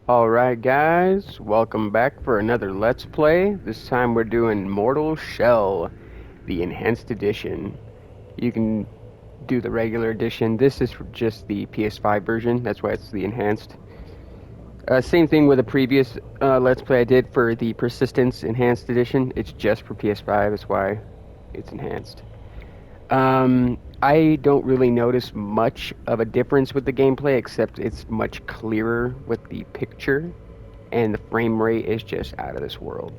Alright guys, welcome back for another Let's Play. This time we're doing Mortal Shell, the Enhanced Edition. You can do the regular edition. This is just the PS5 version, that's why it's the Enhanced. Same thing with the previous Let's Play I did for the Persistence Enhanced Edition. It's just for PS5, that's why it's Enhanced. I don't really notice much of a difference with the gameplay, except it's much clearer with the picture. And the frame rate is just out of this world.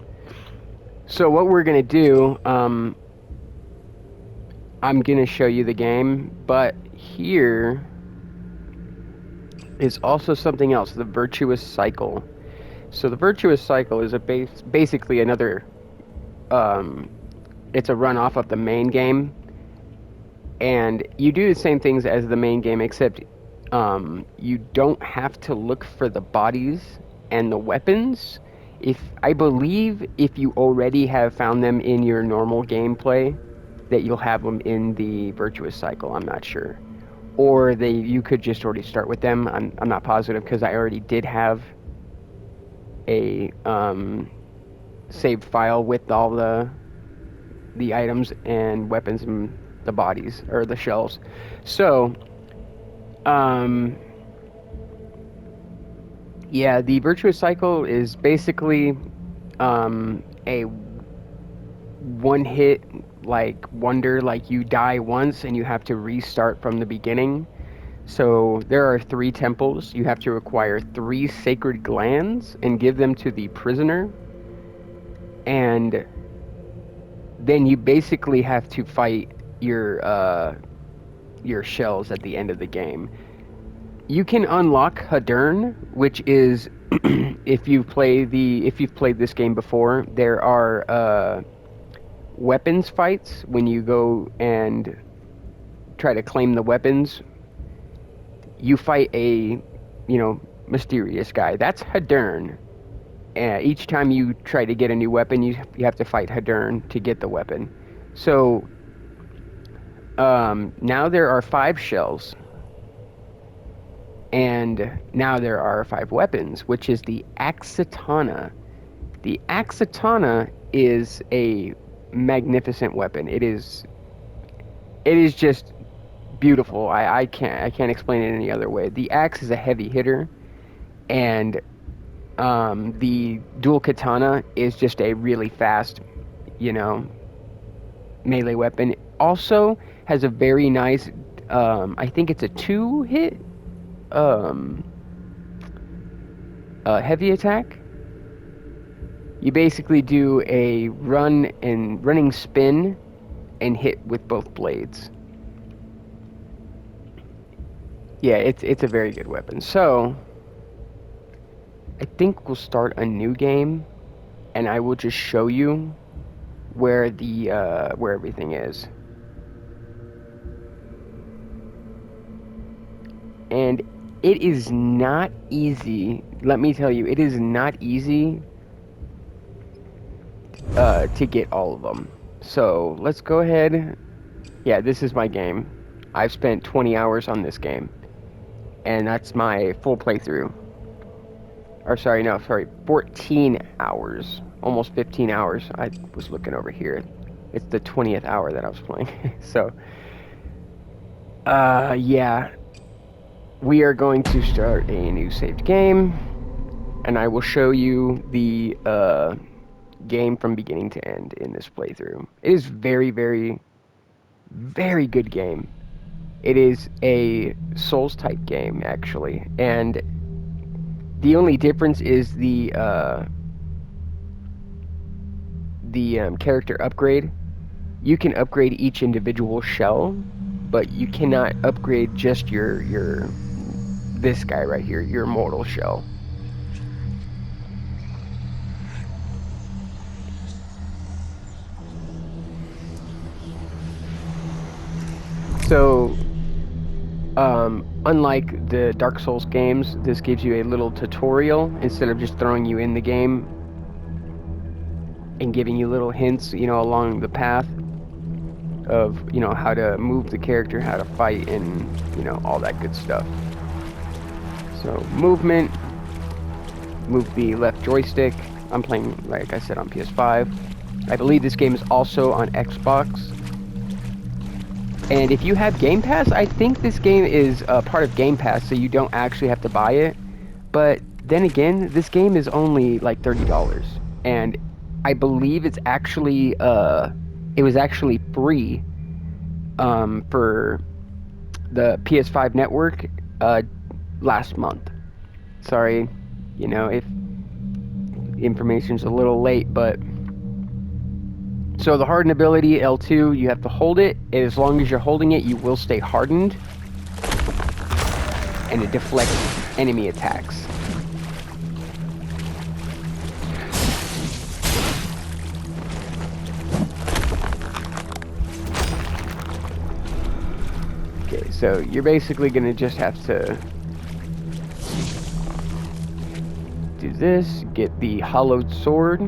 So what we're gonna do, I'm gonna show you the game, but here is also something else, the virtuous cycle. So the virtuous cycle is basically another, um, it's a runoff of the main game, and you do the same things as the main game, except you don't have to look for the bodies and the weapons. I believe if you already have found them in your normal gameplay, that you'll have them in the virtuous cycle. I'm not sure, or you could just already start with them. I'm not positive because I already did have a saved file with all the items and weapons and the bodies or the shells. So yeah, the virtuous cycle is basically a one hit like wonder, like you die once and you have to restart from the beginning. So there are 3 temples. You have to acquire 3 sacred glands and give them to the prisoner. And then you basically have to fight your shells at the end of the game. You can unlock Hadern, which is if you've played this game before, there are weapons fights when you go and try to claim the weapons. You fight a, mysterious guy. That's Hadern. Each time you try to get a new weapon, you have to fight Hadern to get the weapon. So now there are 5 shells. And now there are 5 weapons, which is the Axatana. The Axatana is a magnificent weapon. It is just beautiful. I can't explain it any other way. The axe is a heavy hitter, and the dual katana is just a really fast, melee weapon. Also has a very nice, I think it's a 2-hit heavy attack. You basically do a running spin and hit with both blades. Yeah, it's a very good weapon. So I think we'll start a new game, and I will just show you where where everything is. And it is not easy. Let me tell you, it is not easy to get all of them. So let's go ahead. Yeah, this is my game. I've spent 20 hours on this game, and that's my full playthrough. Or sorry, no, sorry, 14 hours, almost 15 hours. I was looking over here. It's the 20th hour that I was playing. So, yeah, we are going to start a new saved game, and I will show you the game from beginning to end in this playthrough. It is very, very, very good game. It is a Souls type game, actually, and the only difference is the character upgrade. You can upgrade each individual shell, but you cannot upgrade just your this guy right here, your mortal shell. So, unlike the Dark Souls games, this gives you a little tutorial instead of just throwing you in the game and giving you little hints, along the path of, how to move the character, how to fight, and, all that good stuff. So, movement. move the left joystick. I'm playing, like I said, on PS5. I believe this game is also on Xbox. And if you have Game Pass, I think this game is part of Game Pass, so you don't actually have to buy it. But then again, this game is only like $30, and I believe it's actually it was actually free for the PS5 network last month. Sorry, you know, if information's a little late, but so the harden ability, L2, you have to hold it, and as long as you're holding it, you will stay hardened, and it deflects enemy attacks. Okay, so you're basically gonna just have to do this, get the hollowed sword,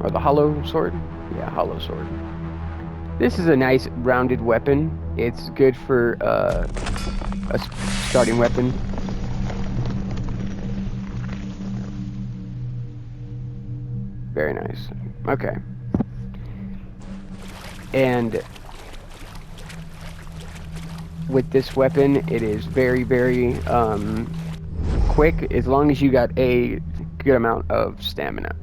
or the hollow sword? Yeah, hollow sword. This is a nice rounded weapon. It's good for a starting weapon. Very nice. Okay. And with this weapon, it is very, very quick, as long as you got a good amount of stamina.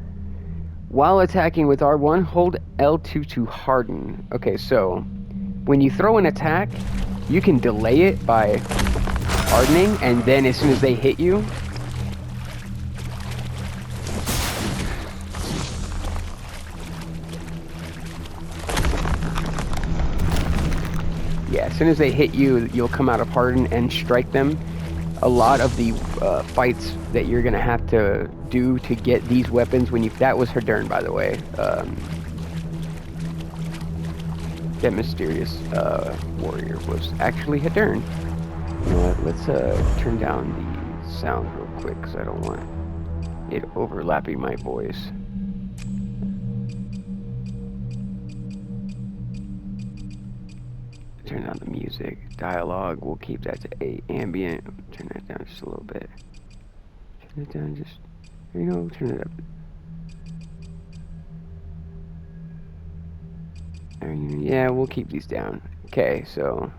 While attacking with R1, hold L2 to harden. Okay, so when you throw an attack, you can delay it by hardening, and then as soon as they hit you, yeah, as soon as they hit you, you'll come out of harden and strike them. A lot of the fights that you're gonna have to do to get these weapons, that was Hadern, by the way. That mysterious warrior was actually Hadern. You know what? Let's turn down the sound real quick, because I don't want it overlapping my voice. Turn down the music. Dialogue, we'll keep that to 8. Ambient, turn that down just a little bit. Turn it down just, you know, turn it up. Yeah, we'll keep these down. Okay, so.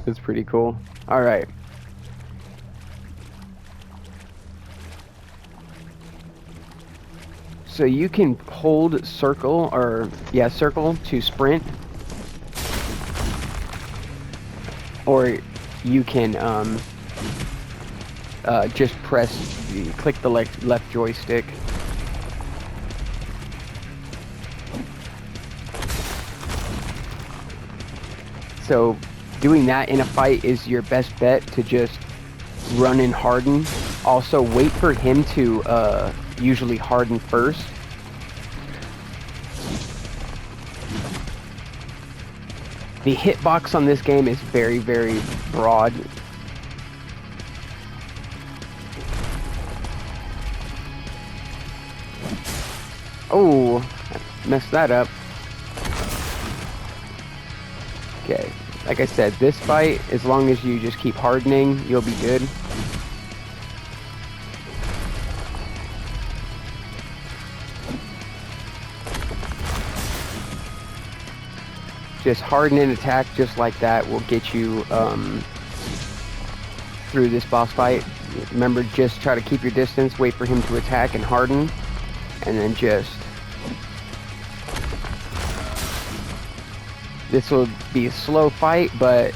That's pretty cool. Alright. So you can hold circle, or yeah, circle to sprint, or you can just click the left joystick. So doing that in a fight is your best bet, to just run and harden. Also, wait for him to usually harden first. The hitbox on this game is very, very broad. Oh, I messed that up. Okay, like I said, this fight, as long as you just keep hardening, you'll be good. Just harden and attack just like that will get you through this boss fight. Remember, just try to keep your distance, wait for him to attack and harden, and then just... This will be a slow fight, but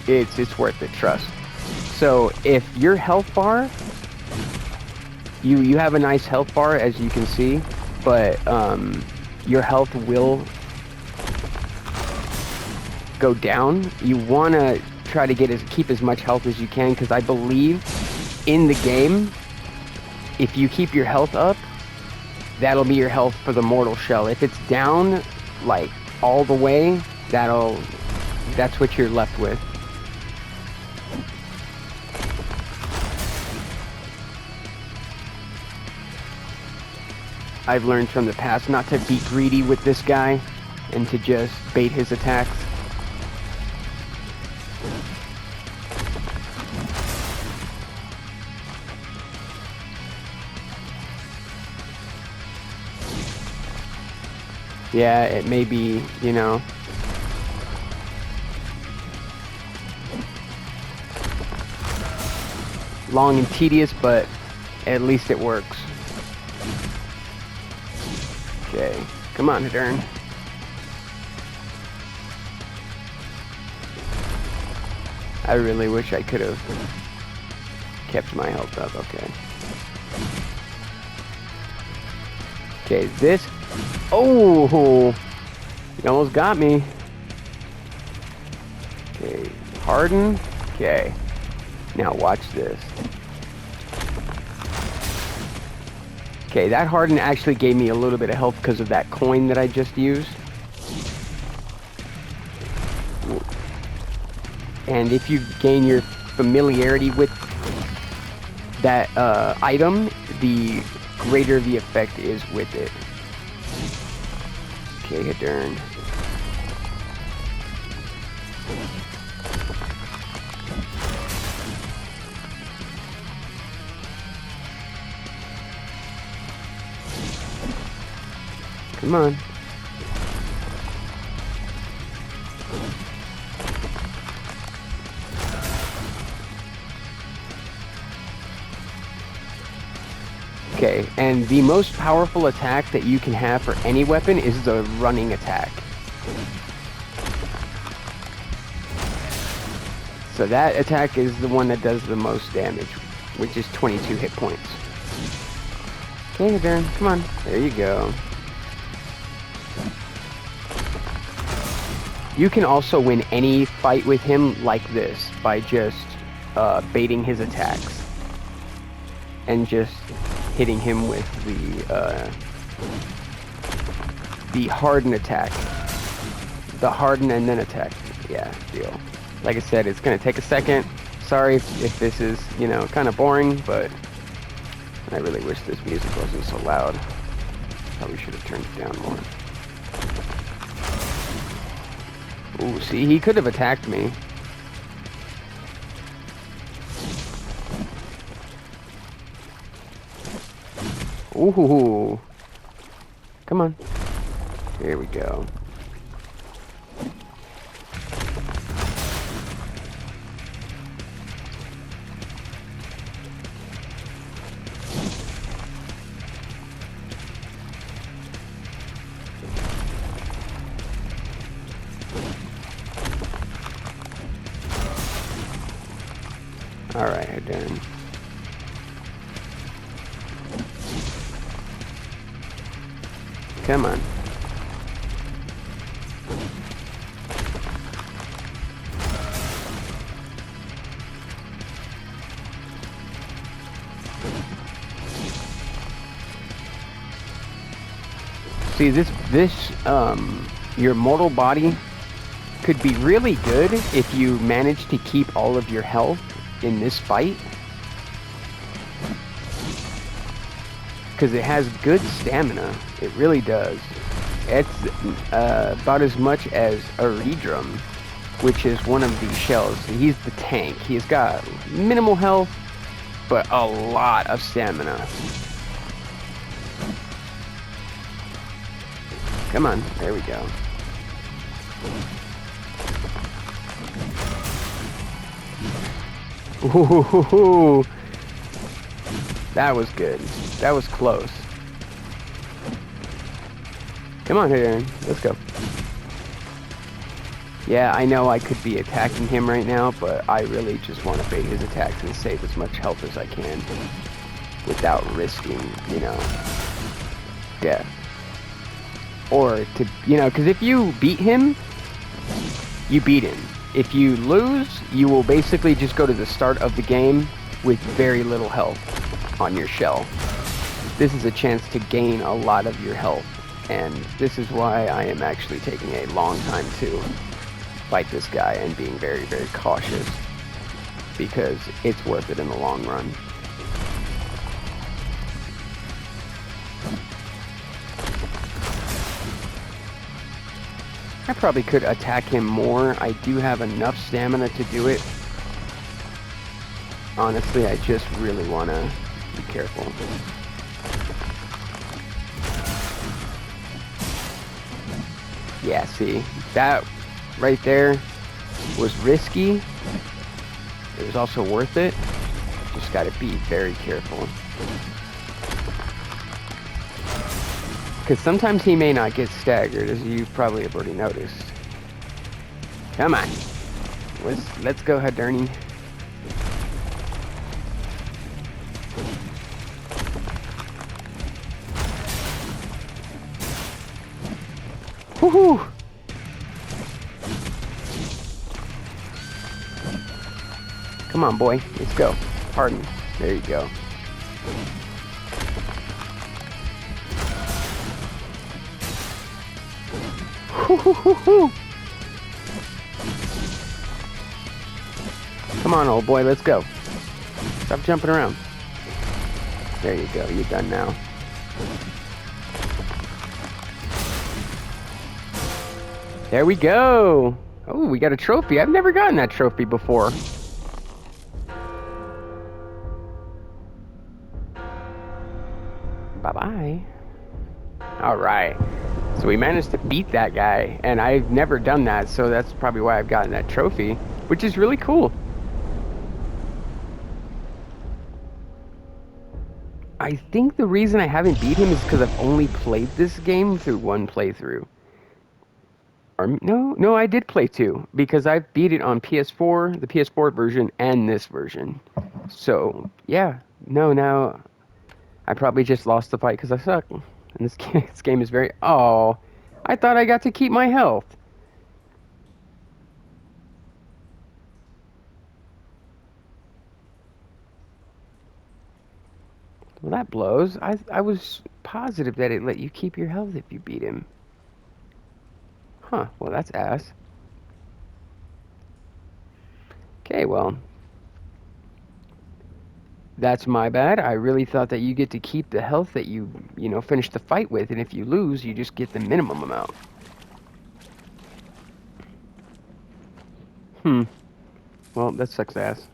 it's worth it, trust. So if your health bar, you have a nice health bar, as you can see, but your health will go down. You want to try to keep as much health as you can, because I believe in the game, if you keep your health up, that'll be your health for the mortal shell. If it's down like all the way, that's what you're left with. I've learned from the past not to be greedy with this guy. and to just bait his attacks. Yeah, it may be, you know, long and tedious, but at least it works. Okay, come on, Hadern. I really wish I could have kept my health up. Okay. Okay, this... Oh! You almost got me. Okay, harden. Okay. Now watch this. Okay, that harden actually gave me a little bit of health because of that coin that I just used. And if you gain your familiarity with that item, the greater the effect is with it. Okay, Hadern. Come on. Okay, and the most powerful attack that you can have for any weapon is the running attack. So that attack is the one that does the most damage, which is 22 hit points. Okay, Hadern, come on. There you go. You can also win any fight with him like this by just baiting his attacks and just hitting him with the harden attack. The harden and then attack. Yeah, deal. Like I said, it's gonna take a second. Sorry if this is, you know, kind of boring, but I really wish this music wasn't so loud. Probably should have turned it down more. Ooh, see, he could have attacked me. Ooh. Come on. Here we go. Alright, Hadern. Come on. See, your mortal body could be really good if you manage to keep all of your health in this fight. Because it has good stamina. It really does. It's about as much as Eredrum, which is one of the shells. He's the tank. He's got minimal health, but a lot of stamina. Come on, there we go. Ooh, that was good. That was close. Come on, Hadern. Let's go. Yeah, I know I could be attacking him right now, but I really just want to bait his attacks and save as much health as I can without risking, you know, death. Or to, you know, because if you beat him, you beat him. If you lose, you will basically just go to the start of the game with very little health on your shell. This is a chance to gain a lot of your health, and this is why I am actually taking a long time to fight this guy and being very, very cautious, because it's worth it in the long run. I probably could attack him more. I do have enough stamina to do it. Honestly, I just really want to be careful. Yeah, see, that right there was risky. It was also worth it. Just got to be very careful. Because sometimes he may not get staggered, as you probably have already noticed. Come on. Let's go, Hadurni. Woohoo! Come on, boy. Let's go. Pardon. There you go. Woo-hoo-hoo-hoo. Come on, old boy. Let's go. Stop jumping around. There you go. You're done now. There we go. Oh, we got a trophy. I've never gotten that trophy before. Bye-bye. All right. So we managed to beat that guy, and I've never done that, so that's probably why I've gotten that trophy, which is really cool. I think the reason I haven't beat him is because I've only played this game through one playthrough. Or no, I did play two, because I've beat it on PS4, the PS4 version, and this version. So, yeah. No, now I probably just lost the fight because I suck. And this game is very... Oh, I thought I got to keep my health. Well, that blows. I was positive that it let you keep your health if you beat him. Huh, well, that's ass. Okay, well, that's my bad. I really thought that you get to keep the health that you finish the fight with, and if you lose, you just get the minimum amount. Well, that sucks ass.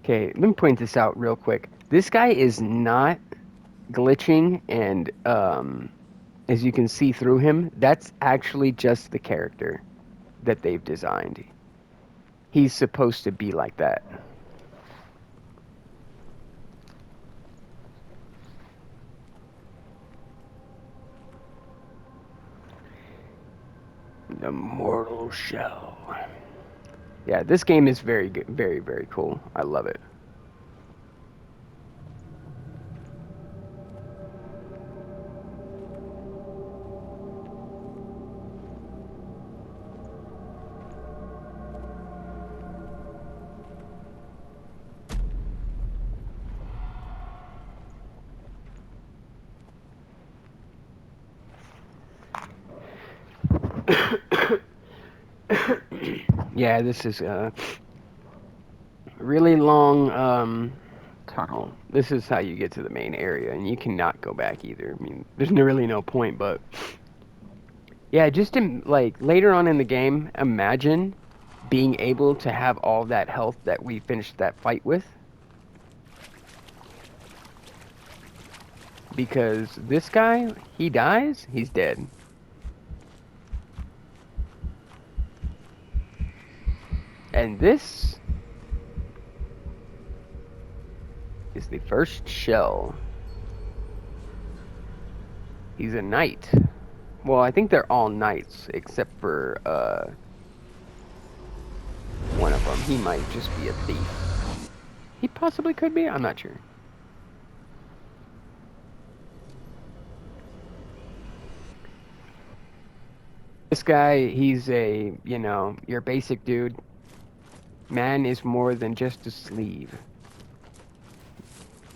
Okay, let me point this out real quick. This guy is not glitching, and as you can see through him, that's actually just the character that they've designed. He's supposed to be like that. The Mortal Shell. Yeah, this game is very good, very, very cool. I love it. Yeah, this is a really long tunnel. This is how you get to the main area, and you cannot go back either. I mean, there's really no point, but yeah, just like later on in the game, imagine being able to have all that health that we finished that fight with. Because this guy, he dies, he's dead. And this is the first shell. He's a knight. Well, I think they're all knights, except for one of them. He might just be a thief. He possibly could be, I'm not sure. This guy, he's a, your basic dude. Man is more than just a sleeve.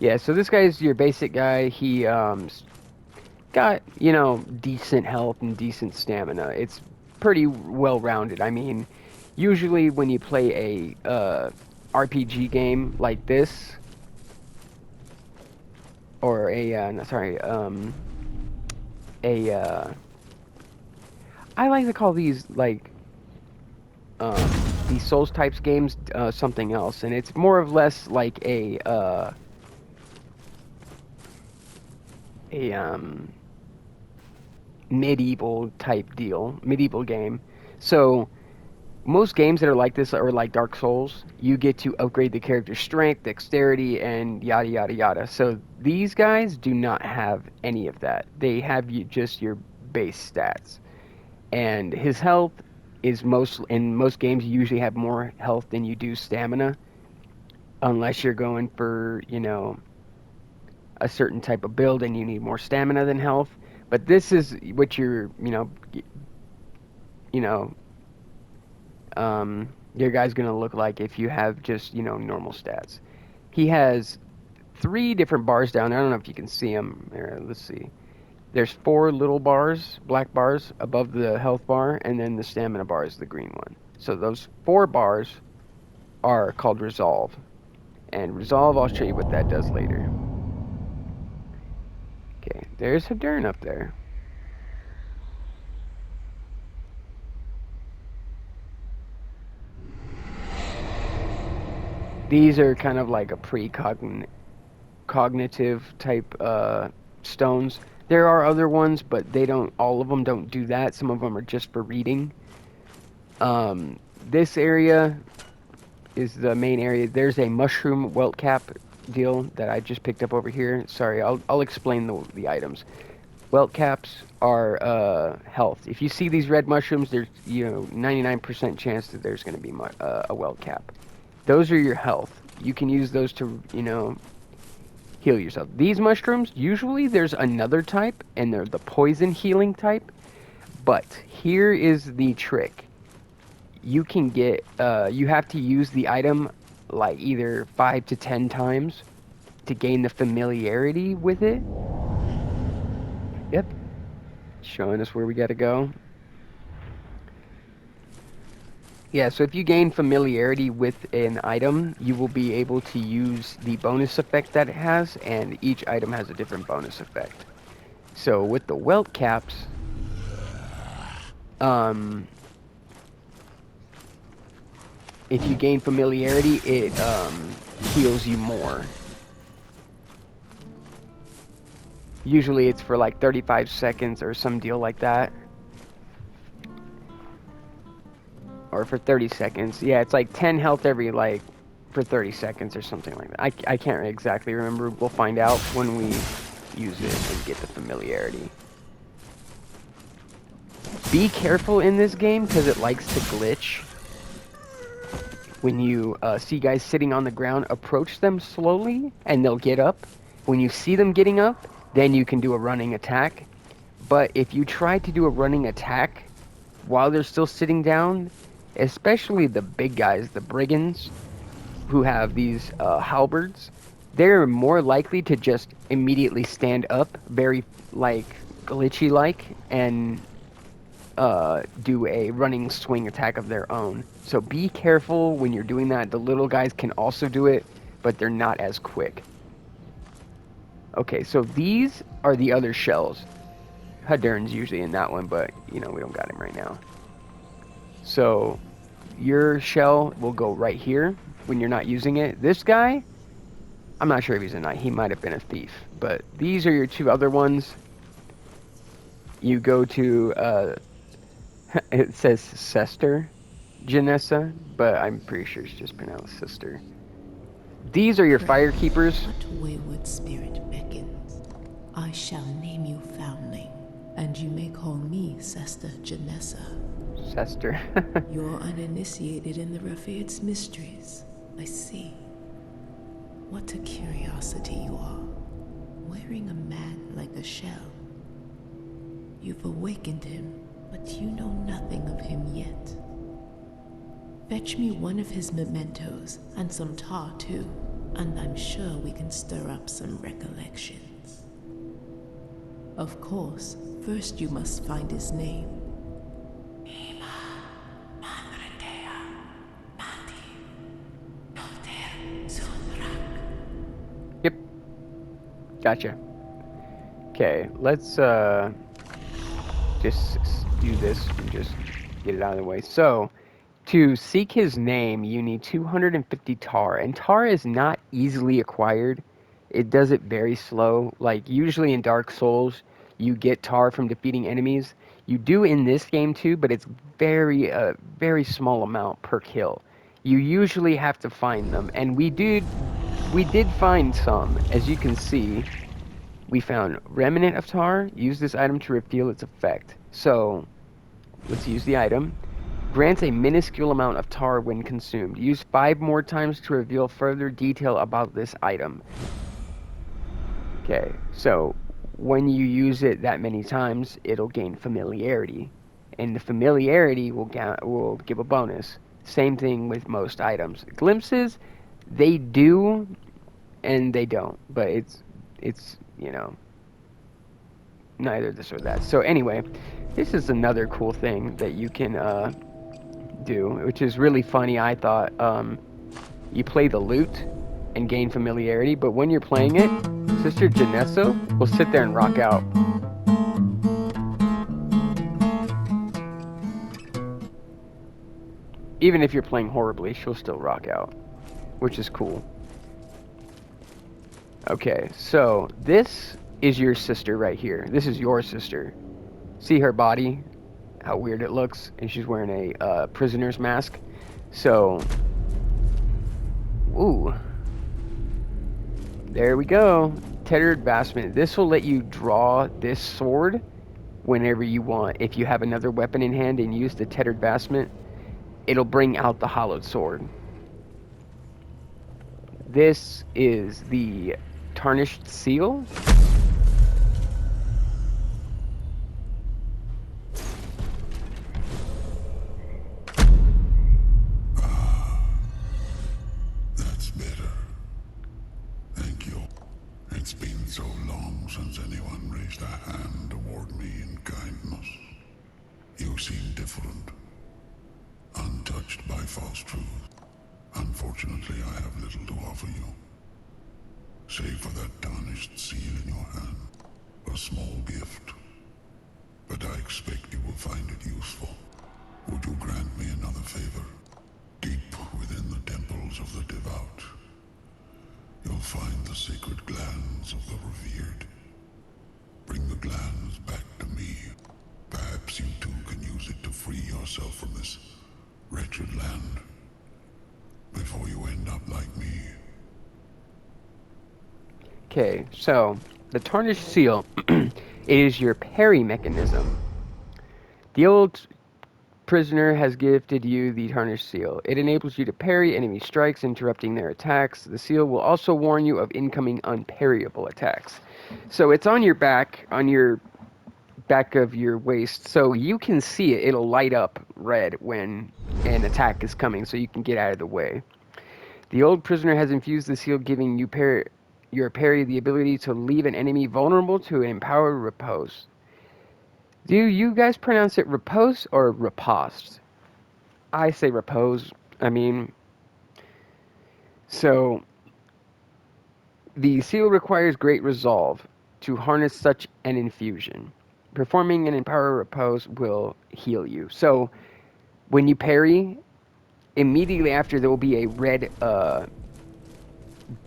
Yeah, so this guy's your basic guy. He got, decent health and decent stamina. It's pretty well-rounded. I mean, usually when you play a RPG game like this, or I like to call these Souls types games something else, and it's more or less like a medieval type deal, medieval game. So most games that are like this are like Dark Souls. You get to upgrade the character's strength, dexterity, and yada yada yada. So these guys do not have any of that. They have just your base stats. And his health is in most games you usually have more health than you do stamina, unless you're going for, a certain type of build and you need more stamina than health. But this is what you know, your guy's gonna look like if you have just, normal stats. He has three different bars down there. I don't know if you can see them. There, let's see. There's four little bars, black bars, above the health bar, and then the stamina bar is the green one. So those four bars are called resolve. And resolve, I'll show you what that does later. Okay, there's Hadern up there. These are kind of like a cognitive type stones. There are other ones, but they don't. All of them don't do that. Some of them are just for reading. This area is the main area. There's a mushroom welt cap deal that I just picked up over here. Sorry, I'll explain the items. Welt caps are health. If you see these red mushrooms, there's 99% chance that there's going to be a welt cap. Those are your health. You can use those to heal yourself. These mushrooms, usually there's another type, and they're the poison healing type. But here is the trick. You can get, you have to use the item like either 5 to 10 times to gain the familiarity with it. Yep, showing us where we gotta go. Yeah, so if you gain familiarity with an item, you will be able to use the bonus effect that it has, and each item has a different bonus effect. So with the welt caps, if you gain familiarity, it heals you more. Usually it's for like 35 seconds or some deal like that. Or for 30 seconds. Yeah, it's like 10 health every, for 30 seconds or something like that. I can't exactly remember. We'll find out when we use it and get the familiarity. Be careful in this game because it likes to glitch. When you see guys sitting on the ground, approach them slowly and they'll get up. When you see them getting up, then you can do a running attack. But if you try to do a running attack while they're still sitting down, especially the big guys, the brigands, who have these halberds, they're more likely to just immediately stand up, very, glitchy-like, and do a running swing attack of their own. So be careful when you're doing that. The little guys can also do it, but they're not as quick. Okay, so these are the other shells. Hadern's usually in that one, but, we don't got him right now. So your shell will go right here when you're not using it. This guy, I'm not sure if he's a knight. He might have been a thief. But these are your two other ones. You go to, it says Sester Janessa, but I'm pretty sure it's just pronounced sister. These are your fire keepers. What wayward spirit beckons? I shall name you Foundling, and you may call me Sester Janessa. Sester. You're uninitiated in the Rafiad's mysteries, I see. What a curiosity you are, wearing a man like a shell. You've awakened him, but you know nothing of him yet. Fetch me one of his mementos, and some tar too, and I'm sure we can stir up some recollections. Of course, first you must find his name. Yep. Gotcha. Okay, let's just do this and just get it out of the way. So, to seek his name, you need 250 tar, and tar is not easily acquired. It does it very slow. Like, usually in Dark Souls, you get tar from defeating enemies. You do in this game too, but it's very small amount per kill. You usually have to find them, and we did find some. As you can see, we found Remnant of Tar. Use this item to reveal its effect. So, let's use the item. Grants a minuscule amount of tar when consumed. Use 5 more times to reveal further detail about this item. Okay, so when you use it that many times, it'll gain familiarity. And the familiarity will give a bonus. Same thing with most items. Glimpses, they do and they don't. But it's neither this or that. So anyway, this is another cool thing that you can do, which is really funny. I thought you play the lute and gain familiarity, but when you're playing it, Sister Janesso will sit there and rock out. Even if you're playing horribly, she'll still rock out, which is cool. Okay, so this is your sister right here. This is your sister. See her body? How weird it looks? And she's wearing a prisoner's mask. So, ooh. There we go. Tethered Vastment. This will let you draw this sword whenever you want. If you have another weapon in hand and use the Tethered Vastment, it'll bring out the hollowed sword. This is the Tarnished Seal. That's better. Thank you. It's been so long since anyone raised a hand toward me in kindness. You seem different. Untouched by false truth. Unfortunately, I have little to offer you. Save for that tarnished seal in your hand. A small gift. But I expect you will find it useful. Would you grant me another favor? Deep within the temples of the devout, you'll find the sacred glands of the revered. Bring the glands back to me. Perhaps you too can use it to free yourself from this wretched land. Before you end up like me. Okay, so the Tarnished Seal is your parry mechanism. The old prisoner has gifted you the Tarnished Seal. It enables you to parry enemy strikes, interrupting their attacks. The seal will also warn you of incoming unparryable attacks. So it's on your back of your waist, so you can see it. It'll light up red when an attack is coming, so you can get out of the way. The old prisoner has infused the seal, giving you your parry the ability to leave an enemy vulnerable to an empowered riposte. Do you guys pronounce it repose or riposte? I say repose. So the seal requires great resolve to harness such an infusion. Performing an empowered riposte will heal you. So when you parry, immediately after there will be a red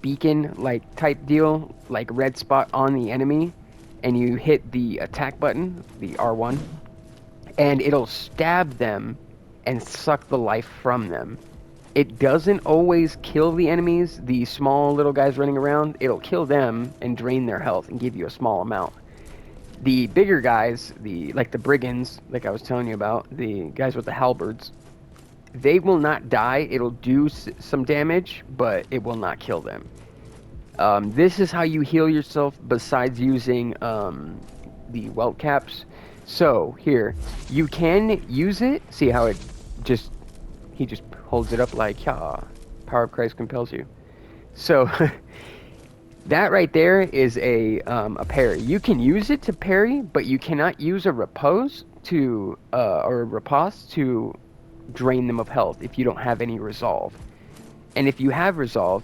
beacon like type deal, like red spot on the enemy, and you hit the attack button, the R1, and it'll stab them and suck the life from them. It doesn't always kill the enemies, the small little guys running around. It'll kill them and drain their health and give you a small amount. The bigger guys, like the brigands, like I was telling you about, the guys with the halberds, they will not die. It'll do some damage, but it will not kill them. This is how you heal yourself besides using the welt caps. So, here, you can use it. See how he just holds it up like, yeah, power of Christ compels you. So, that right there is a parry. You can use it to parry, but you cannot use a riposte or a riposte to drain them of health if you don't have any resolve. And if you have resolve,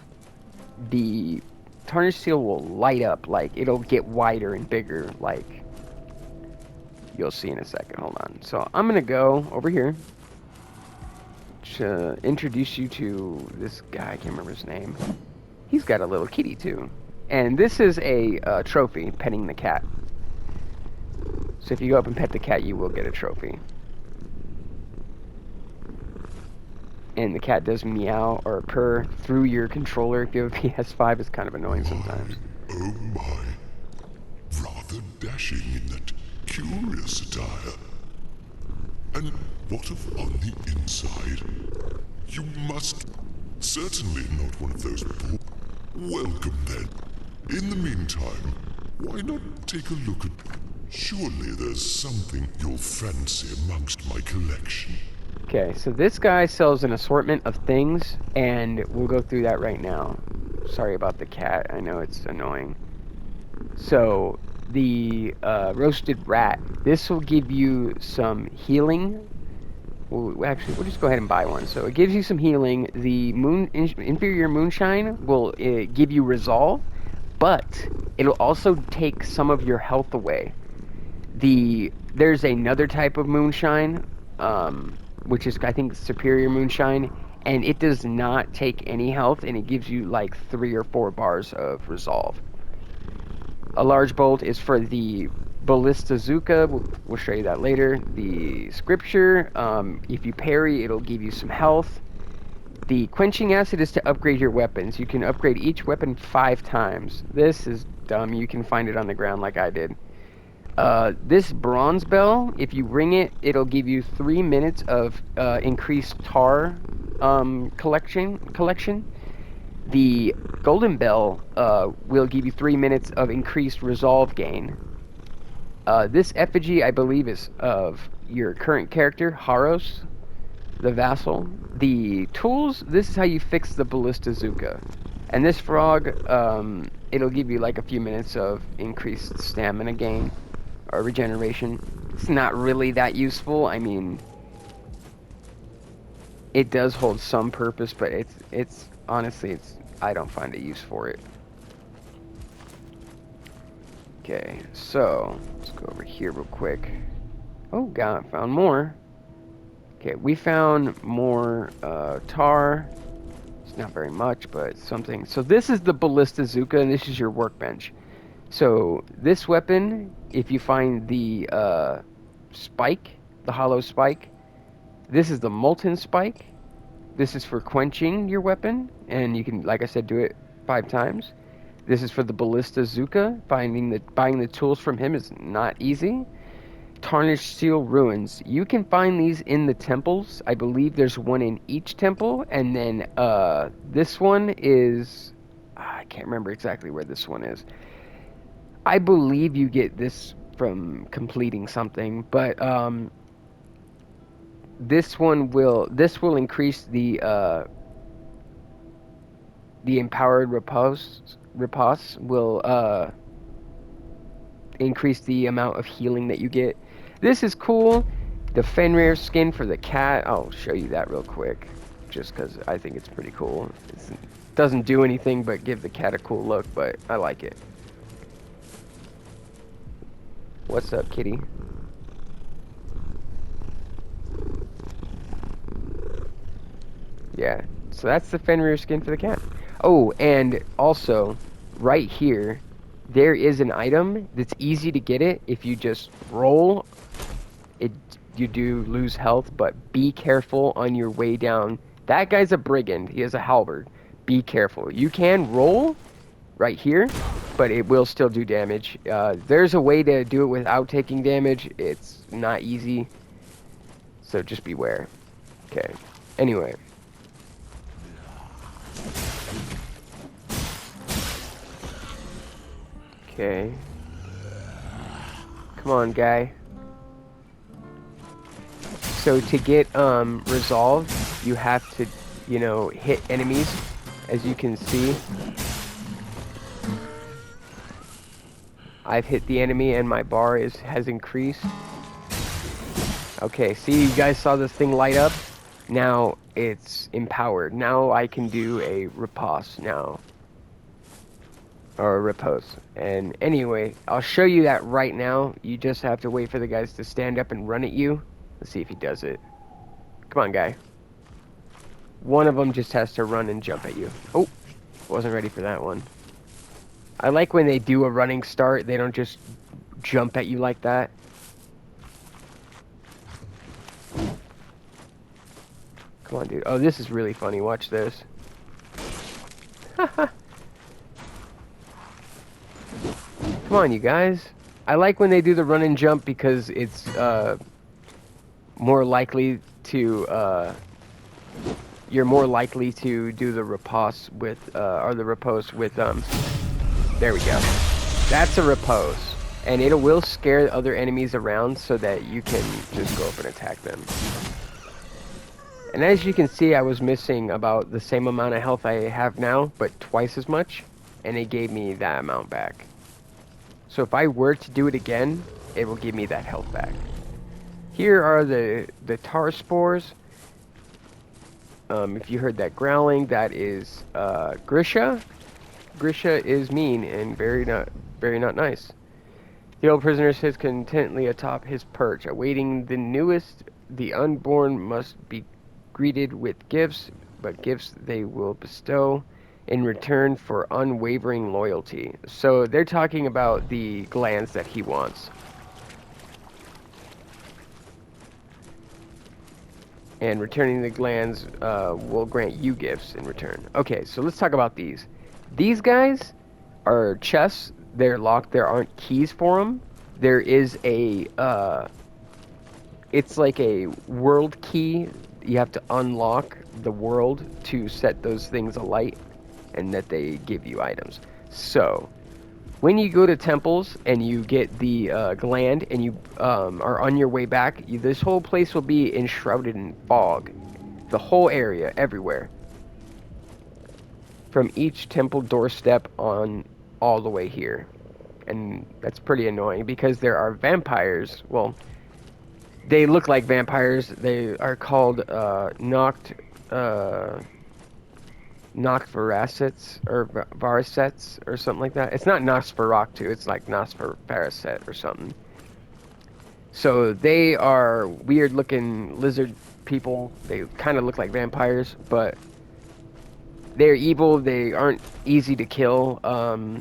the Tarnished Seal will light up, like it'll get wider and bigger, like You'll see in a second. Hold on. So I'm gonna go over here to introduce you to this guy. I can't remember his name. He's got a little kitty too, and this is a trophy, petting the cat. So if you go up and pet the cat, you will get a trophy. And the cat does meow or purr through your controller. If you have a PS5, it's kind of annoying sometimes. Oh my. Rather dashing in that curious attire. And what of on the inside? You must... Certainly not one of those poor... Welcome then. In the meantime, why not take a look at... Surely there's something you'll fancy amongst my collection. Okay, so this guy sells an assortment of things, and we'll go through that right now. Sorry about the cat. I know it's annoying. So, the roasted rat. This will give you some healing. We'll just go ahead and buy one. So, it gives you some healing. The inferior moonshine will give you resolve, but it'll also take some of your health away. There's another type of moonshine, which is, I think, superior moonshine, and it does not take any health, and it gives you like 3 or 4 bars of resolve. A large bolt is for the Ballistazuka. We'll show you that later. The scripture, if you parry, it'll give you some health. The quenching acid is to upgrade your weapons. You can upgrade each weapon 5 times. This is dumb. You can find it on the ground like I did. This bronze bell, if you ring it, it'll give you 3 minutes of increased tar collection. The golden bell will give you 3 minutes of increased resolve gain. This effigy, I believe, is of your current character, Haros, the vassal. The tools, this is how you fix the Ballistazuka. And this frog, it'll give you like a few minutes of increased stamina gain. Or regeneration. It's not really that useful. I mean, it does hold some purpose, but it's honestly, I don't find a use for it. Okay, so let's go over here real quick. Oh god, found more. Okay, we found more tar. It's not very much, but something. So this is the Ballistazuka, and this is your workbench. So this weapon, if you find the spike, the hollow spike, this is the molten spike. This is for quenching your weapon, and you can, like I said, do it 5 times. This is for the Ballistazuka. Buying the tools from him is not easy. Tarnished Steel Ruins. You can find these in the temples. I believe there's one in each temple, and then this one is... I can't remember exactly where this one is. I believe you get this from completing something, but this will increase the empowered riposte will increase the amount of healing that you get. This is cool. The Fenrir skin for the cat. I'll show you that real quick, just because I think it's pretty cool. It doesn't do anything but give the cat a cool look, but I like it. What's up, kitty? Yeah, so that's the Fenrir skin for the cat. Oh, and also, right here, there is an item that's easy to get it if you just roll. You do lose health, but be careful on your way down. That guy's a brigand. He has a halberd. Be careful. You can roll right here, but it will still do damage. There's a way to do it without taking damage. It's not easy, so just beware. Okay, anyway. Okay. Come on, guy. So to get resolve, you have to, hit enemies, as you can see. I've hit the enemy and my bar has increased. Okay, see, you guys saw this thing light up? Now it's empowered. Now I can do a riposte now. or a riposte. And anyway, I'll show you that right now. You just have to wait for the guys to stand up and run at you. Let's see if he does it. Come on, guy. One of them just has to run and jump at you. Oh, wasn't ready for that one. I like when they do a running start, they don't just jump at you like that. Come on, dude. Oh, this is really funny. Watch this. Come on, you guys. I like when they do the run and jump because it's more likely to you're more likely to do the riposte with or the riposte with there we go. That's a riposte, and it will scare other enemies around so that you can just go up and attack them. And as you can see, I was missing about the same amount of health I have now, but twice as much, and it gave me that amount back. So if I were to do it again, it will give me that health back. Here are the tar spores. If you heard that growling, that is Grisha. Grisha is mean and very not nice. The old prisoner sits contentedly atop his perch, awaiting the newest. The unborn must be greeted with gifts, but gifts they will bestow in return for unwavering loyalty. So they're talking about the glands that he wants. And returning the glands will grant you gifts in return. Okay, so let's talk about these. These guys are chests. They're locked. There aren't keys for them. There is a, it's like a world key. You have to unlock the world to set those things alight, and that they give you items. So, when you go to temples and you get the gland and you are on your way back, this whole place will be enshrouded in fog. The whole area, everywhere. From each temple doorstep on all the way here. And that's pretty annoying because there are vampires. Well, they look like vampires. They are called Noct-Varasets or Varasets or something like that. It's not Nosferatu, it's like Nosferaset or something. So they are weird looking lizard people. They kind of look like vampires, but they're evil. They aren't easy to kill.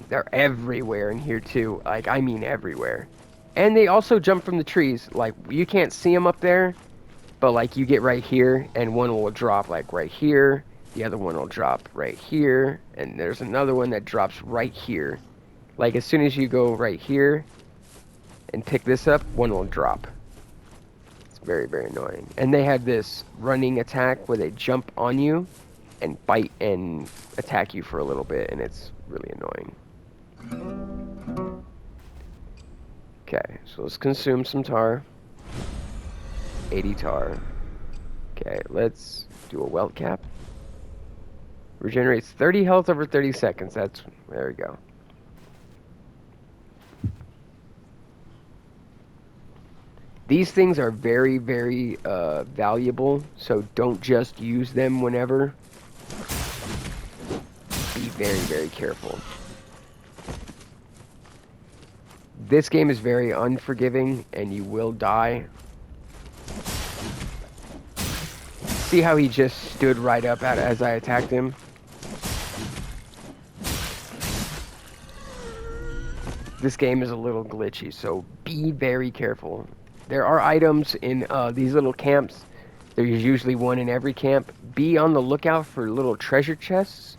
They're everywhere in here too. Like, I mean everywhere. And they also jump from the trees. Like, you can't see them up there, but like you get right here and one will drop like right here. The other one will drop right here, and there's another one that drops right here. Like, as soon as you go right here and pick this up, one will drop. It's very, very annoying. And they have this running attack where they jump on you and bite and attack you for a little bit, and it's really annoying. Okay, so let's consume some tar. 80 tar. Okay, let's do a welt cap. Regenerates 30 health over 30 seconds. There we go. These things are very, very valuable, so don't just use them whenever. Be very, very careful. This game is very unforgiving, and you will die. See how he just stood right up as I attacked him? This game is a little glitchy, so be very careful. There are items in these little camps. There's usually one in every camp. Be on the lookout for little treasure chests,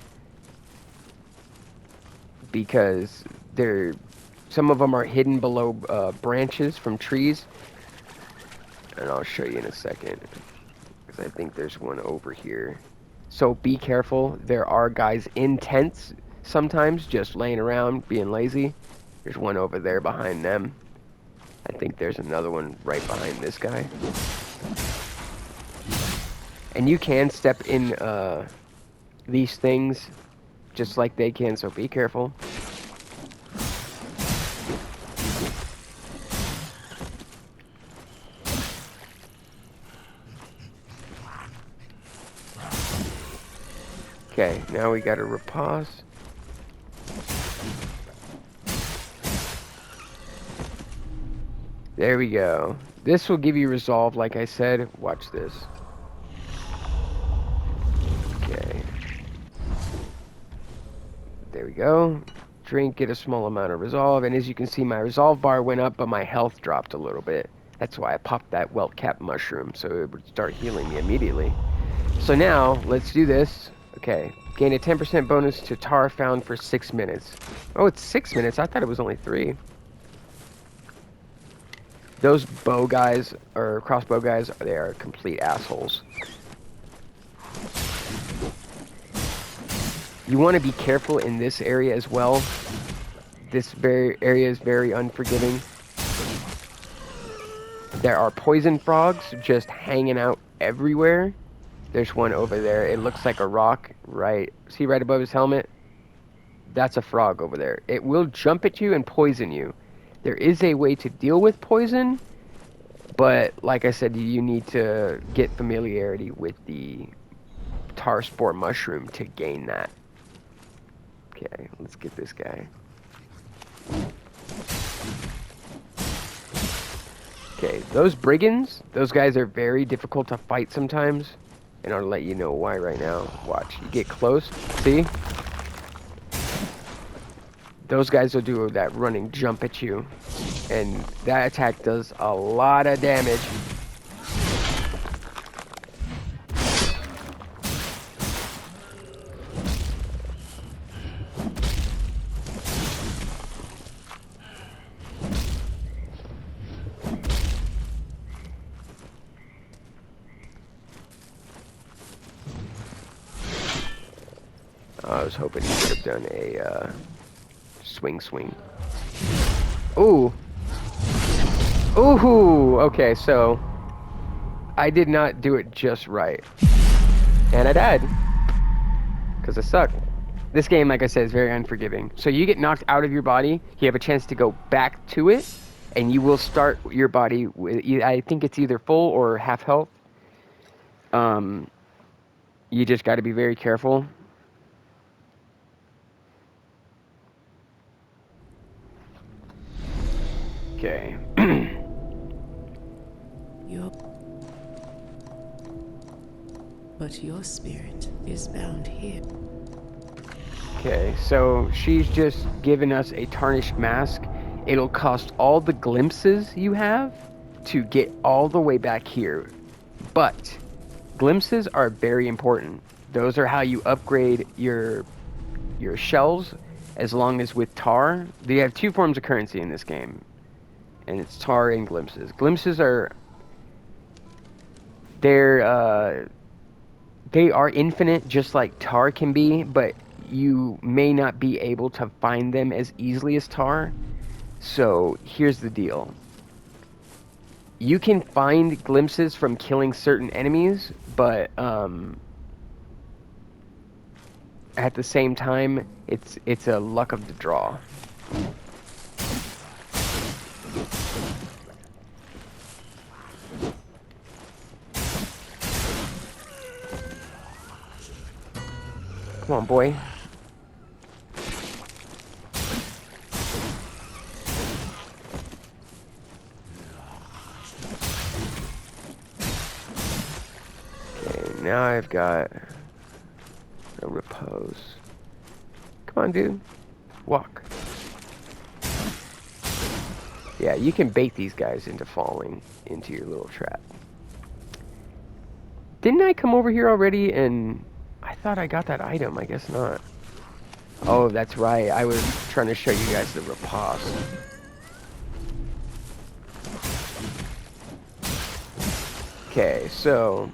because some of them are hidden below branches from trees. And I'll show you in a second, because I think there's one over here. So be careful. There are guys in tents sometimes just laying around being lazy. There's one over there behind them. I think there's another one right behind this guy. And you can step in these things just like they can, so be careful. Okay, now we got a riposte. There we go. This will give you resolve, like I said. Watch this. Okay. There we go. Drink, get a small amount of resolve, and as you can see, my resolve bar went up, but my health dropped a little bit. That's why I popped that welt-capped mushroom, so it would start healing me immediately. So now, let's do this. Okay. Gain a 10% bonus to tar found for 6 minutes. Oh, it's 6 minutes? I thought it was only 3. Those bow guys, or crossbow guys, they are complete assholes. You want to be careful in this area as well. This area is very unforgiving. There are poison frogs just hanging out everywhere. There's one over there. It looks like a rock, right? See right above his helmet? That's a frog over there. It will jump at you and poison you. There is a way to deal with poison, but like I said, you need to get familiarity with the tar spore mushroom to gain that. Okay, let's get this guy. Okay, those brigands, those guys are very difficult to fight sometimes. And I'll let you know why right now. Watch, you get close, see? Those guys will do that running jump at you. And that attack does a lot of damage. I was hoping he would have done a swing. Ooh. Ooh, okay, so I did not do it just right. And I died. Because I suck. This game, like I said, is very unforgiving. So you get knocked out of your body, you have a chance to go back to it, and you will start your body with, I think it's either full or half health. You just got to be very careful. Okay. But your spirit is bound here. Okay, so she's just given us a tarnished mask. It'll cost all the glimpses you have to get all the way back here. But glimpses are very important. Those are how you upgrade your shells, as long as with tar. They have 2 forms of currency in this game. And it's tar and glimpses. Glimpses are... They are infinite, just like tar can be, but you may not be able to find them as easily as tar. So here's the deal. You can find glimpses from killing certain enemies, but at the same time, it's a luck of the draw. Come on, boy. Okay, now I've got a repose. Come on, dude. Walk. Yeah, you can bait these guys into falling into your little trap. Didn't I come over here already and... I thought I got that item. I guess not. Oh, that's right. I was trying to show you guys the riposte. Okay, so...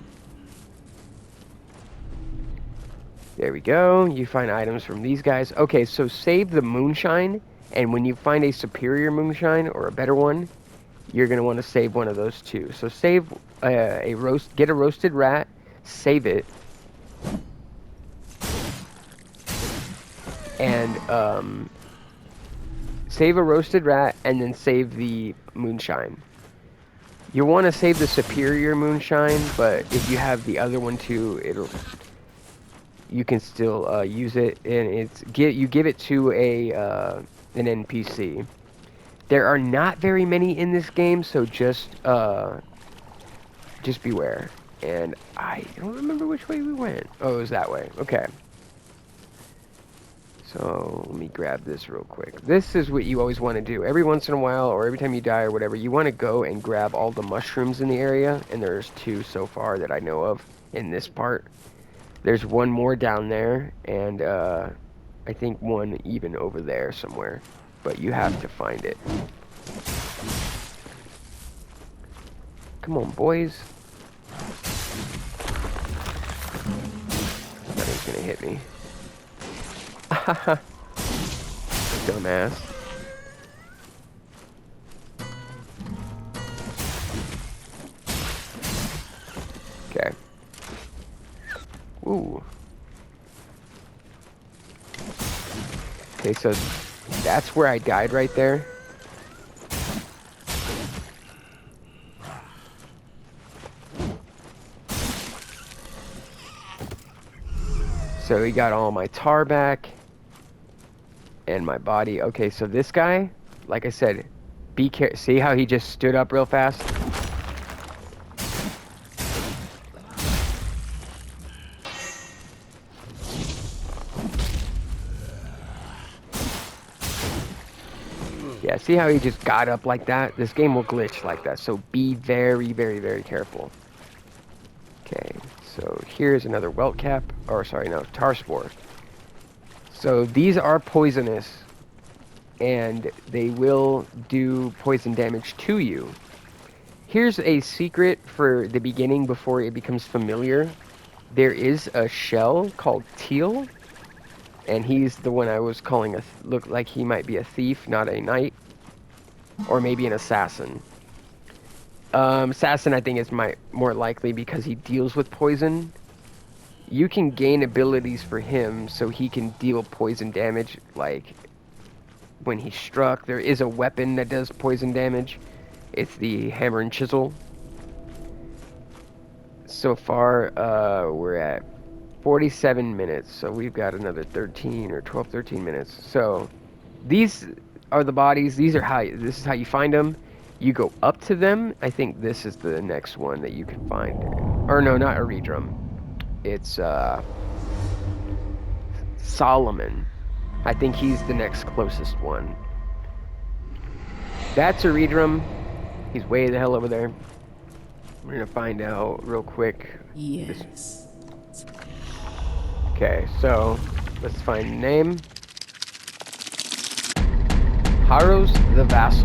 there we go. You find items from these guys. Okay, so save the moonshine. And when you find a superior moonshine or a better one, you're going to want to save one of those too. So save get a roasted rat. Save it. And save a roasted rat and then save the moonshine. You want to save the superior moonshine, but if you have the other one too, you can still use it. And you give it to an NPC. There are not very many in this game, so just beware. And I don't remember which way we went. Oh, it was that way. Okay. So let me grab this real quick. This is what you always want to do. Every once in a while, or every time you die or whatever, you want to go and grab all the mushrooms in the area. And there's 2 so far that I know of in this part. There's 1 more down there, and I think 1 even over there somewhere. But you have to find it. Come on, boys. That ain't gonna hit me. Dumbass. Okay. Ooh. Okay, so that's where I died right there. So we got all my tar back. And my body. Okay, so this guy, like I said, be careful. See how he just stood up real fast? Yeah, see how he just got up like that? This game will glitch like that, so be very, very, very careful. Okay, so here's another welt cap. Or, sorry, no, tar spore. So these are poisonous, and they will do poison damage to you. Here's a secret for the beginning before it becomes familiar. There is a shell called Teal, and he's the one I was calling look like he might be a thief, not a knight, or maybe an assassin. Assassin I think is more likely because he deals with poison. You can gain abilities for him so he can deal poison damage, like when he's struck. There is a weapon that does poison damage. It's the hammer and chisel. So far, we're at 47 minutes, so we've got another 13 or 12, 13 minutes. So these are the bodies. This is how you find them. You go up to them. I think this is the next one that you can find. Or no, not Eredrum. It's Solomon. I think he's the next closest one. That's Eredrum. He's way the hell over there. We're gonna find out real quick. Yes. Okay, so let's find the name. Haros the Vassal.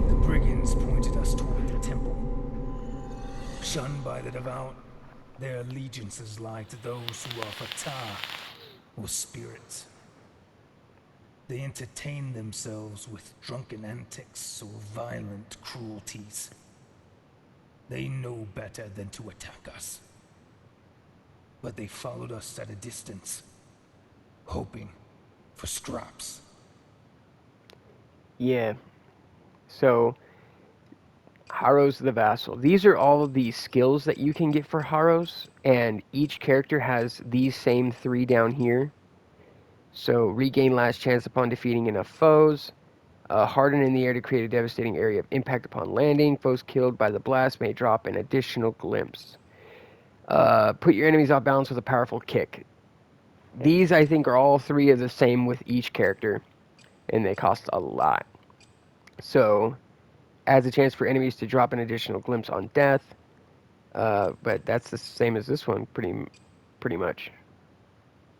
The brigands pointed us toward the temple. Shunned by the devout, their allegiances lie to those who are Fatah, or spirits. They entertain themselves with drunken antics or violent cruelties. They know better than to attack us. But they followed us at a distance, hoping for scraps. Yeah. So, Haros the Vassal. These are all of the skills that you can get for Haros, and each character has these same 3 down here. So, regain last chance upon defeating enough foes. Harden in the air to create a devastating area of impact upon landing. Foes killed by the blast may drop an additional glimpse. Put your enemies off balance with a powerful kick. These, I think, are all 3 of the same with each character, and they cost a lot. So, adds a chance for enemies to drop an additional glimpse on death. But that's the same as this one, pretty much.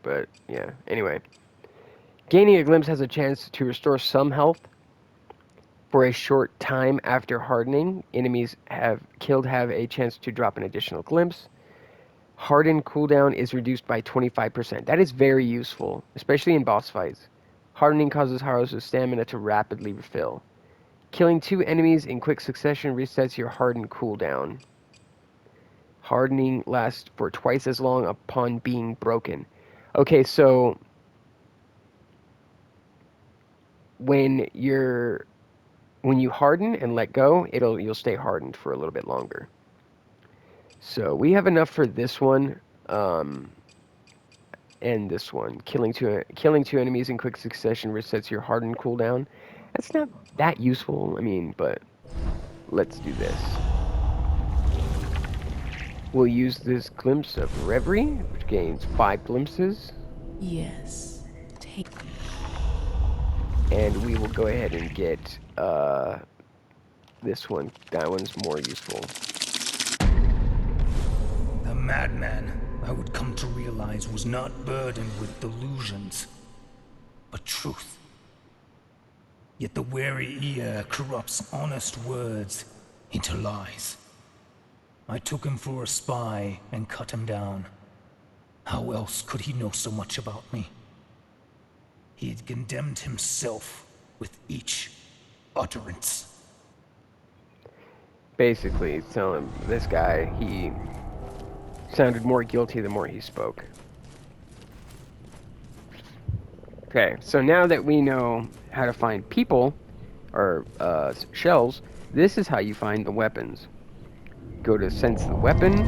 But, yeah, anyway. Gaining a glimpse has a chance to restore some health for a short time after hardening. Enemies killed have a chance to drop an additional glimpse. Harden cooldown is reduced by 25%. That is very useful, especially in boss fights. Hardening causes Haros' stamina to rapidly refill. Killing 2 enemies in quick succession resets your harden cooldown. Hardening lasts for twice as long upon being broken. Okay, so when you harden and let go, you'll stay hardened for a little bit longer. So we have enough for this one. And this one, killing two enemies in quick succession resets your hardened cooldown. That's not that useful, I mean, but let's do this. We'll use this Glimpse of Reverie, which gains 5 glimpses, Yes. Take. and we will go ahead and get this one. That one's more useful. The madman I would come to realize was not burdened with delusions, but truth. Yet the wary ear corrupts honest words into lies. I took him for a spy and cut him down. How else could he know so much about me? He had condemned himself with each utterance. Basically, telling him this guy, he sounded more guilty the more he spoke. Okay, so now that we know how to find people, or shells, this is how you find the weapons. Go to sense the weapon,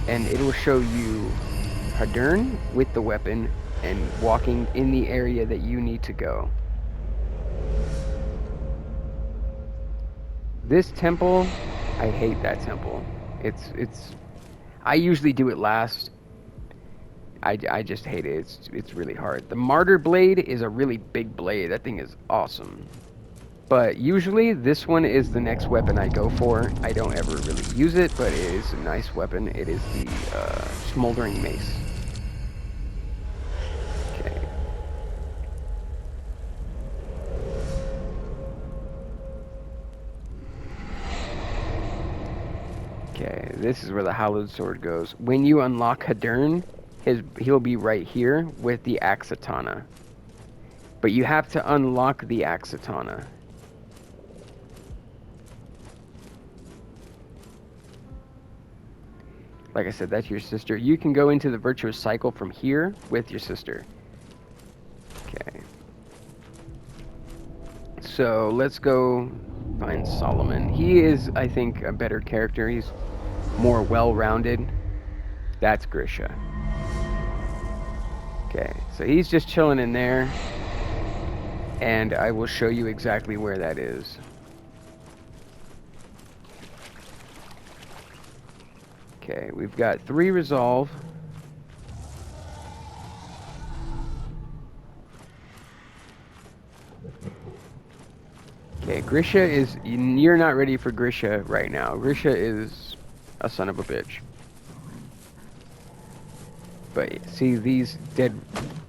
and it will show you Hadern with the weapon and walking in the area that you need to go. This temple, I hate that temple. It's I usually do it last. I just hate it. It's really hard. The Martyr Blade is a really big blade. That thing is awesome. But usually this one is the next weapon I go for. I don't ever really use it, but it is a nice weapon. It is the Smoldering Mace. Okay. Okay, this is where the Hallowed Sword goes. When you unlock Hadern, he'll be right here with the Axatana. But you have to unlock the Axatana. Like I said, that's your sister. You can go into the Virtuous Cycle from here with your sister. Okay. So let's go find Solomon. He is, I think, a better character. He's more well-rounded. That's Grisha. Okay, so he's just chilling in there. And I will show you exactly where that is. Okay, we've got 3 resolve. Okay, Grisha is... You're not ready for Grisha right now. Grisha is a son of a bitch. But see these dead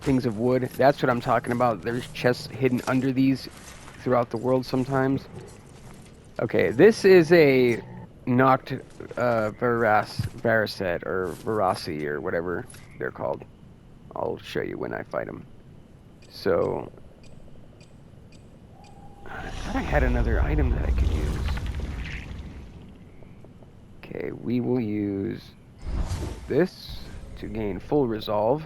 things of wood? That's what I'm talking about. There's chests hidden under these throughout the world sometimes. Okay, this is a knocked Varaset or Varasi or whatever they're called. I'll show you when I fight them. So I thought I had another item that I could use. Okay, we will use this to gain full resolve.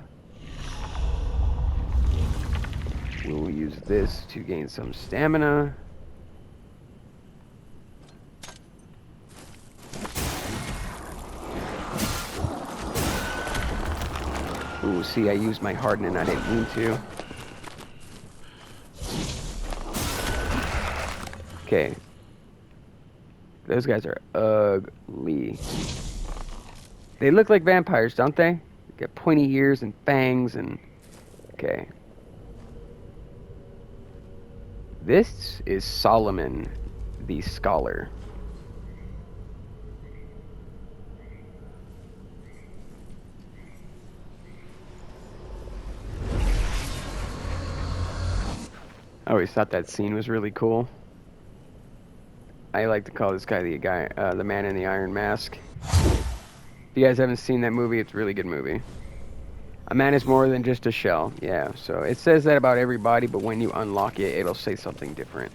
We will use this to gain some stamina. Ooh, see, I used my harden and I didn't mean to. Okay. Those guys are ugly. They look like vampires, don't they? They got pointy ears and fangs and... Okay. This is Solomon, the Scholar. I always thought that scene was really cool. I like to call this guy the man in the iron mask. If you guys haven't seen that movie, it's a really good movie. A man is more than just a shell. Yeah, so it says that about everybody, but when you unlock it, it'll say something different.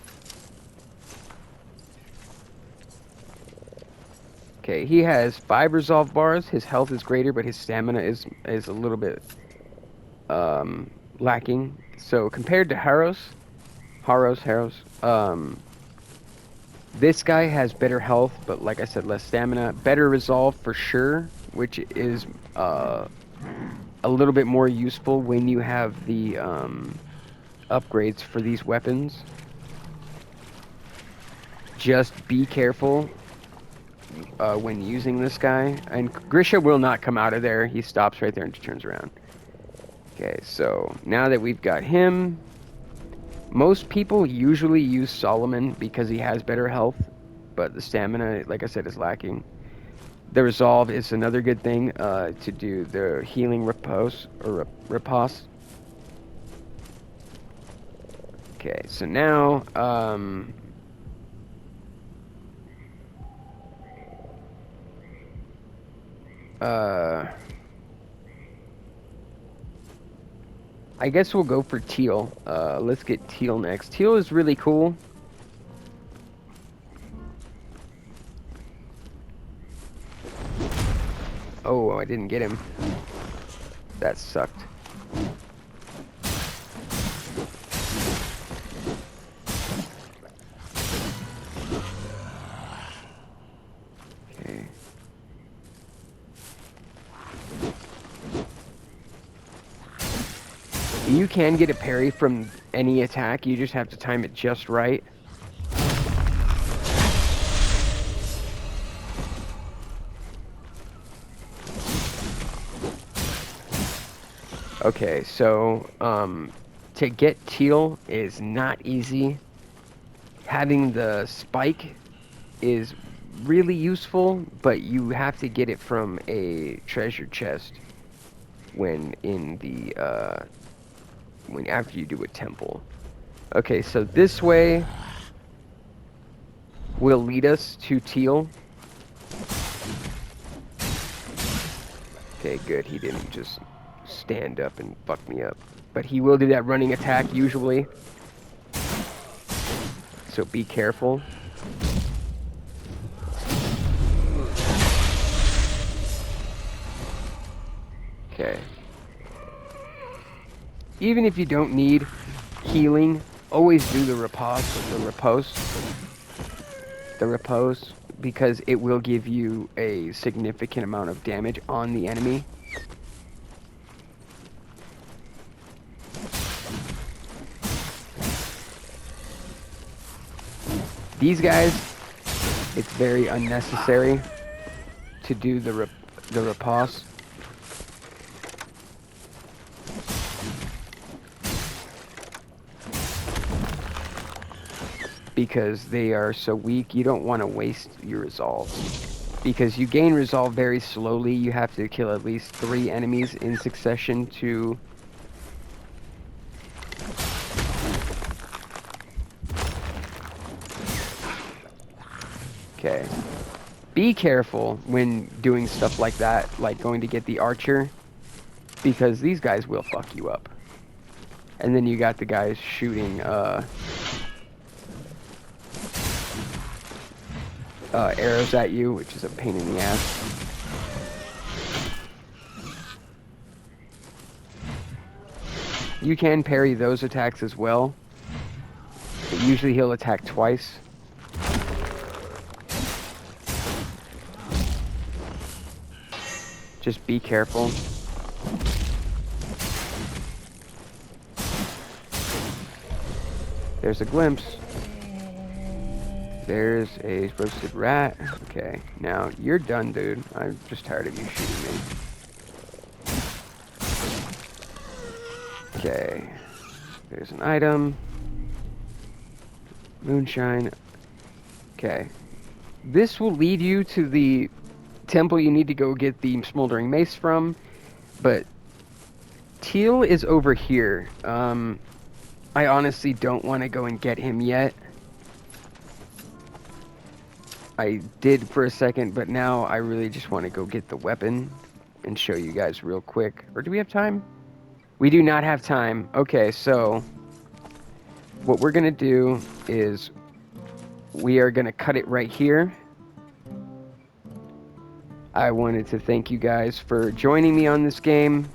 Okay, he has 5 resolve bars. His health is greater, but his stamina is a little bit lacking. So compared to Haros, this guy has better health, but like I said, less stamina. Better resolve for sure. which is a little bit more useful when you have the upgrades for these weapons. Just be careful when using this guy. And Grisha will not come out of there. He stops right there and turns around. Okay, so now that we've got him, most people usually use Solomon because he has better health, but the stamina, like I said, is lacking. The resolve is another good thing to do the healing riposte or riposte. Okay, so now I guess we'll go for Teal. Let's get Teal next. Teal is really cool. Oh, I didn't get him. That sucked. Okay. You can get a parry from any attack. You just have to time it just right. Okay, so to get Teal is not easy. Having the spike is really useful, but you have to get it from a treasure chest when in the when after you do a temple. Okay, so this way will lead us to Teal. Okay, good. He didn't just stand up and fuck me up. But he will do that running attack usually. So be careful. Okay. Even if you don't need healing, always do the repose, because it will give you a significant amount of damage on the enemy. These guys, it's very unnecessary to do the repose. Because they are so weak, you don't want to waste your resolve. Because you gain resolve very slowly, you have to kill at least 3 enemies in succession to... Okay. Be careful when doing stuff like that, like going to get the archer, because these guys will fuck you up. And then you got the guys shooting arrows at you, which is a pain in the ass. You can parry those attacks as well, but usually he'll attack twice. Just be careful. There's a glimpse. There's a roasted rat. Okay, now you're done, dude. I'm just tired of you shooting me. Okay, there's an item. Moonshine. Okay. This will lead you to the temple you need to go get the smoldering mace from, but Teal is over here. I honestly don't want to go and get him yet. I did for a second, but now I really just want to go get the weapon and show you guys real quick. Or do we have time? We do not have time. Okay, so what we're going to do is we are going to cut it right here. I wanted to thank you guys for joining me on this game.